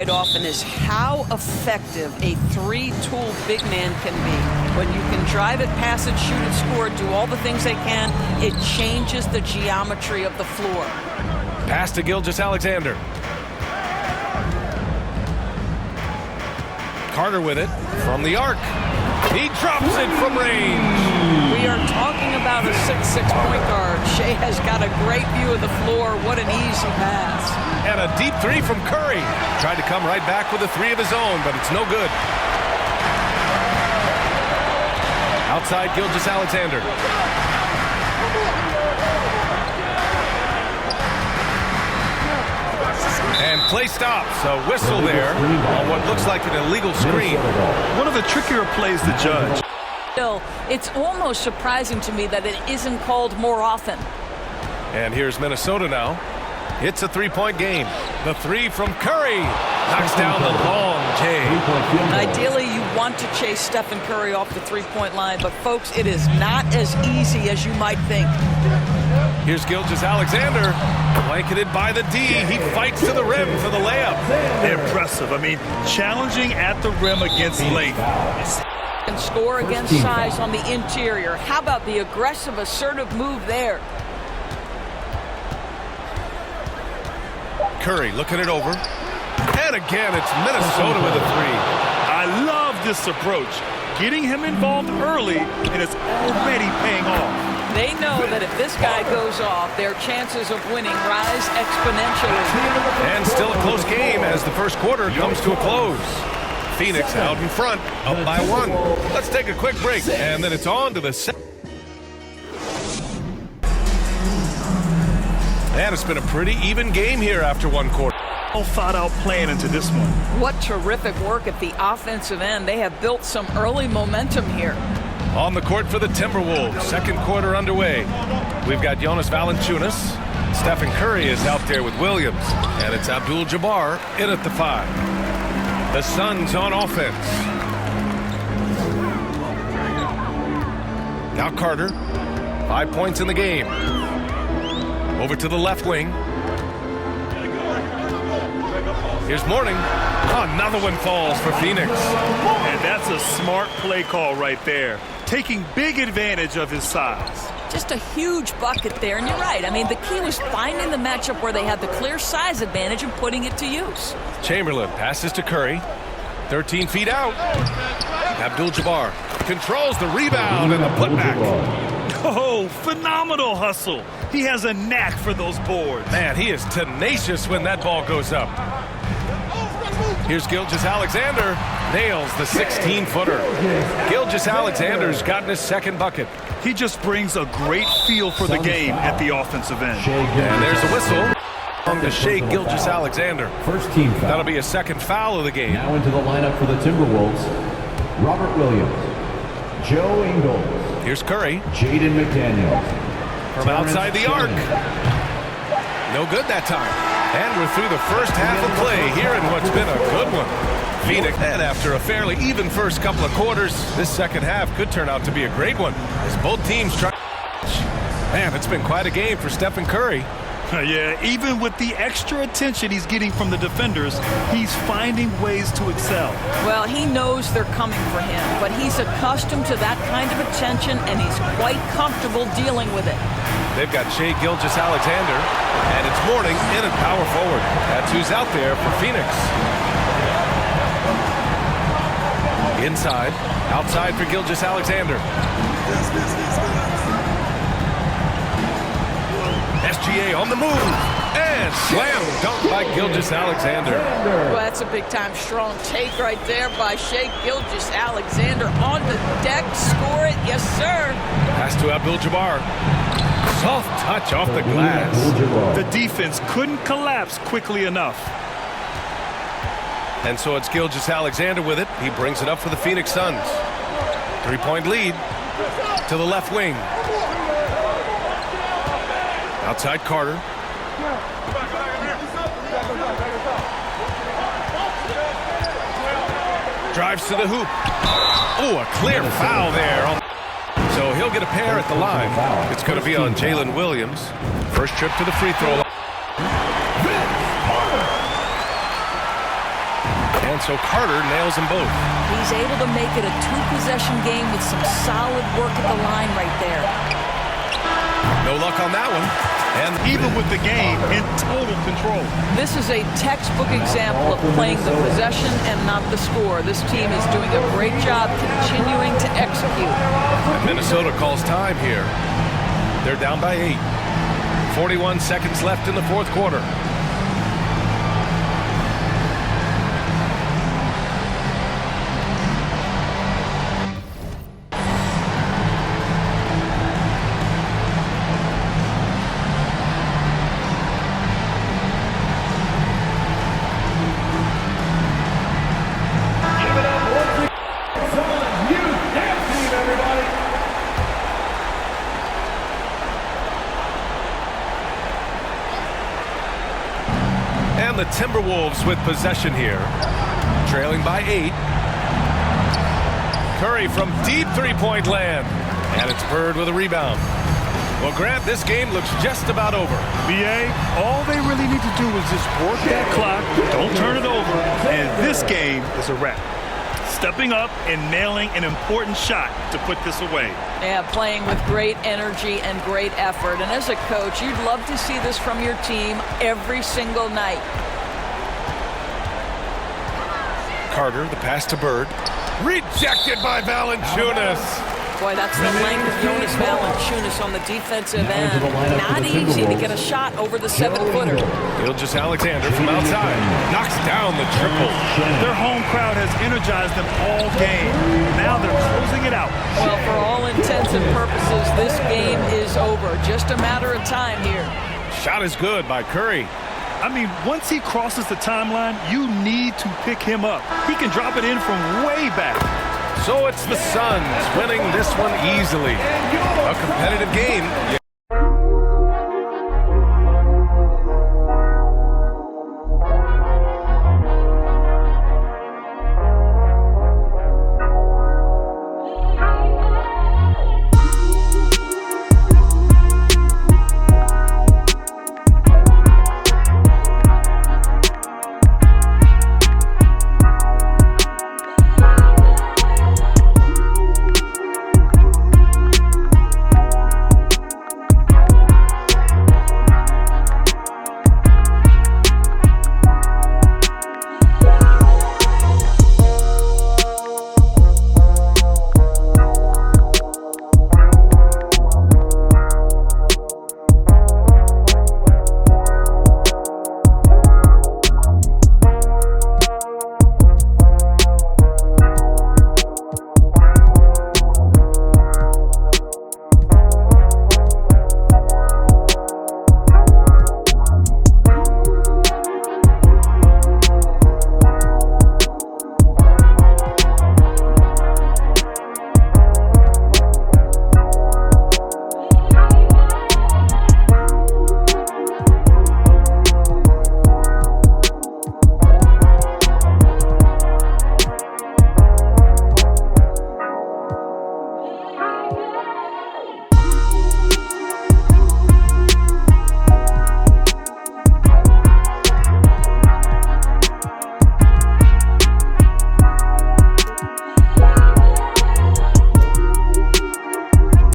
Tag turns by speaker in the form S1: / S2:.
S1: Often is how effective a three-tool big man can be. When you can drive it, pass it, shoot it, score it, do all the things they can, it changes the geometry of the floor.
S2: Pass to Gilgeous-Alexander. Carter with it from the arc. He drops it from range.
S1: We are talking about a 6'6" point guard. Shea has got a great view of the floor. What an easy pass.
S2: And a deep three from Curry. Tried to come right back with a three of his own, but it's no good. Outside Gilgeous-Alexander. And play stops. A whistle there on what looks like an illegal screen.
S3: One of the trickier plays to judge.
S1: Still, it's almost surprising to me that it isn't called more often.
S2: And here's Minnesota now. It's a three-point game. The three from Curry knocks down the long J.
S1: Ideally, you want to chase Stephen Curry off the three-point line, but folks, it is not as easy as you might think.
S2: Here's Gilgeous-Alexander, blanketed by the D. He fights to the rim for the layup.
S3: Impressive. I mean, challenging at the rim against length.
S1: And score against size on the interior. How about the aggressive, assertive move there?
S2: Curry looking it over. And again, it's Minnesota with a three.
S3: I love this approach. Getting him involved early, and it's already paying off.
S1: They know that if this guy goes off, their chances of winning rise exponentially.
S2: And still a close game as the first quarter comes to a close. Phoenix out in front, up by one. Let's take a quick break, and then it's on to the second. And it's been a pretty even game here after one quarter.
S3: All thought out playing into this one.
S1: What terrific work at the offensive end. They have built some early momentum here.
S2: On the court for the Timberwolves, second quarter underway. We've got Jonas Valanciunas. Stephen Curry is out there with Williams. And it's Abdul-Jabbar in at the 5. The Suns on offense. Now Carter, 5 points in the game. Over to the left wing. Here's Mourning. Oh, another one falls for Phoenix.
S3: And that's a smart play call right there. Taking big advantage of his size.
S1: Just a huge bucket there, and you're right. I mean, the key was finding the matchup where they had the clear size advantage and putting it to use.
S2: Chamberlain passes to Curry. 13 feet out. Abdul-Jabbar controls the rebound and the putback.
S3: Oh, phenomenal hustle. He has a knack for those boards.
S2: Man, he is tenacious when that ball goes up. Here's Gilgeous-Alexander. Nails the 16-footer. Gilgeous-Alexander's gotten his second bucket.
S3: He just brings a great feel for the game at the offensive end.
S2: And there's a whistle on the Shea Gilgeous-Alexander.
S4: First team foul.
S2: That'll be a second foul of the game.
S4: Now into the lineup for the Timberwolves, Robert Williams, Joe Ingles.
S2: Here's Curry.
S4: Jaden McDaniels.
S2: From outside the arc. No good that time. And we're through the first half of play here in what's been a good one. Phoenix, and after a fairly even first couple of quarters, this second half could turn out to be a great one as both teams try. Man, it's been quite a game for Stephen Curry.
S3: Yeah, even with the extra attention he's getting from the defenders, he's finding ways to excel.
S1: Well, he knows they're coming for him, but he's accustomed to that kind of attention, and he's quite comfortable dealing with it.
S2: They've got Shai Gilgeous-Alexander, and it's Mourning in at power forward. That's who's out there for Phoenix. Inside, outside for Gilgeous-Alexander. SGA on the move, and slam dunk by Gilgeous-Alexander.
S1: Well, that's a big-time strong take right there by Shai Gilgeous-Alexander on the deck. Score it, yes, sir.
S2: Pass to Abdul-Jabbar. Soft touch off the glass.
S3: The defense couldn't collapse quickly enough.
S2: And so it's Gilgeous-Alexander with it. He brings it up for the Phoenix Suns. 3-point lead to the left wing. Outside Carter. Drives to the hoop. Oh, a clear foul there. So he'll get a pair at the line. It's going to be on Jalen Williams. First trip to the free throw line. And so Carter nails them both.
S1: He's able to make it a two-possession game with some solid work at the line right there.
S2: No luck on that one.
S3: And even with the game in total control.
S1: This is a textbook example of playing the possession and not the score. This team is doing a great job continuing to execute.
S2: And Minnesota calls time here. They're down by 8. 41 seconds left in the fourth quarter. And the Timberwolves with possession here, trailing by 8. Curry from deep three-point land, and it's Bird with a rebound. Well, Grant, this game looks just about over.
S3: BA, all they really need to do is just work that clock, don't turn it over, and this game is a wrap. Stepping up and nailing an important shot to put this away.
S1: Yeah, playing with great energy and great effort. And as a coach, you'd love to see this from your team every single night.
S2: Carter, the pass to Bird. Rejected by Valanciunas.
S1: Boy, that's the length of Jonas Valanciunas on the defensive end. Not easy to get a shot over the 7-footer.
S2: Gilgeous-Alexander from outside. Knocks down the triple.
S3: Their home crowd has energized them all game. Now they're closing it out.
S1: Well, for all intents and purposes, this game is over. Just a matter of time here.
S2: Shot is good by Curry.
S3: I mean, once he crosses the timeline, you need to pick him up. He can drop it in from way back.
S2: So it's the Suns winning this one easily. A competitive game.